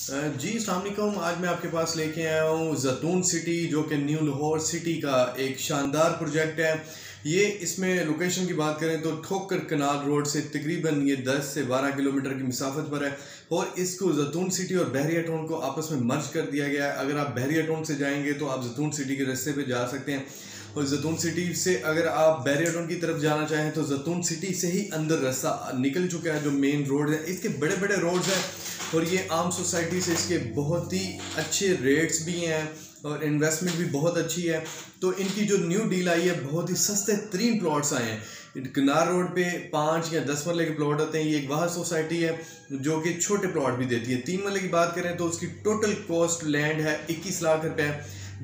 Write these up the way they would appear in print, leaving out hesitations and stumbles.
जी अस्सलाम वालेकुम। आज मैं आपके पास लेके आया हूँ ज़ैतून सिटी, जो कि न्यू लाहौर सिटी का एक शानदार प्रोजेक्ट है। ये इसमें लोकेशन की बात करें तो ठोकर कनाल रोड से तकरीबन ये 10 से 12 किलोमीटर की मसाफत पर है और इसको ज़ैतून सिटी और बहरिया टाउन को आपस में मर्ज कर दिया गया है। अगर आप बहरिया टाउन से जाएंगे तो आप ज़ैतून सिटी के रास्ते पे जा सकते हैं और ज़ैतून सिटी से अगर आप बहरिया टाउन की तरफ जाना चाहें तो ज़ैतून सिटी से ही अंदर रास्ता निकल चुका है। जो मेन रोड है, इसके बड़े बड़े रोड्स हैं और ये आम सोसाइटी से इसके बहुत ही अच्छे रेट्स भी हैं और इन्वेस्टमेंट भी बहुत अच्छी है। तो इनकी जो न्यू डील आई है, बहुत ही सस्ते तरीन प्लॉट्स आए हैं। किनार रोड पे 5 या 10 मरले के प्लॉट होते हैं। ये एक वाह सोसाइटी है जो कि छोटे प्लॉट भी देती है। 3 मरले की बात करें तो उसकी टोटल कॉस्ट लैंड है 21 लाख रुपए,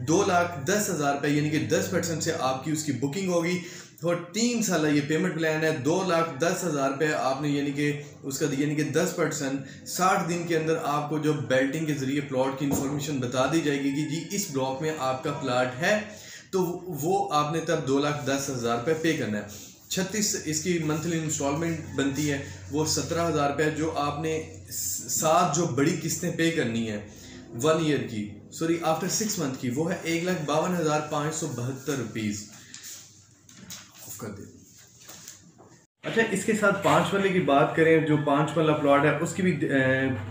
2,10,000 रुपये, यानी कि 10% से आपकी उसकी बुकिंग होगी और 3 साल ये पेमेंट प्लान है। 2,10,000 रुपये आपने यानी कि उसका यानी कि 10%, 60 दिन के अंदर आपको जो बेल्टिंग के ज़रिए प्लॉट की इंफॉर्मेशन बता दी जाएगी कि जी इस ब्लॉक में आपका प्लाट है, तो वो आपने तब 2,10,000 रुपये पे करना है। 36 इसकी मंथली इंस्टॉलमेंट बनती है, वो 17,000 रुपये जो आपने 7 जो बड़ी किस्तें पे करनी है 1 ईयर की, सॉरी आफ्टर 6 मंथ की, वो है 1,52,572 रुपीज़ कर दे। अच्छा, इसके साथ 5 वाले की बात करें, जो 5 वाला प्लॉट है उसकी भी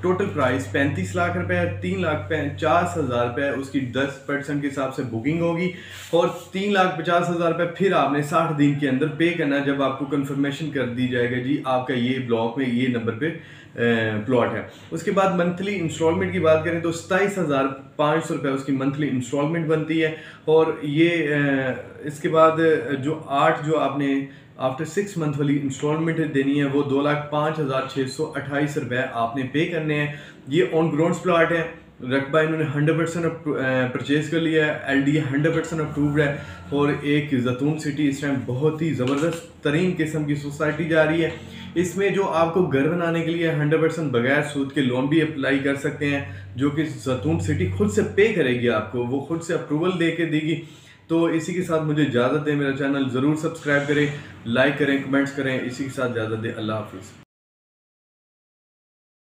टोटल प्राइस 35 लाख रुपए है। 3,50,000 रुपये उसकी 10% के हिसाब से बुकिंग होगी और 3,50,000 रुपये फिर आपने 60 दिन के अंदर पे करना है, जब आपको कंफर्मेशन कर दी जाएगा जी आपका ये ब्लॉक में ये नंबर पे प्लॉट है। उसके बाद मंथली इंस्टॉलमेंट की बात करें तो 27,500 रुपये उसकी मंथली इंस्टॉलमेंट बनती है और ये इसके बाद जो 8 जो आपने आफ्टर 6 मंथ वाली इंस्टॉलमेंट देनी है, वो 2,05,628 रुपये आपने पे करने हैं। ये ऑन ग्राउंड प्लॉट है, रकबा इन्होंने 100% परचेज कर लिया है, LDA 100% अप्रूव्ड है और एक ज़ैतून सिटी इस टाइम बहुत ही ज़बरदस्त तरीन किस्म की सोसाइटी जा रही है। इसमें जो आपको घर बनाने के लिए 100% बगैर सूद के लोन भी अप्लाई कर सकते हैं, जो कि ज़ैतून सिटी खुद से पे करेगी आपको, वो खुद से अप्रूवल दे के देगी। तो इसी के साथ मुझे इजाज़त दें, मेरा चैनल ज़रूर सब्सक्राइब करें, लाइक करें, कमेंट्स करें। इसी के साथ इजाज़त दें, अल्लाह हाफिज़।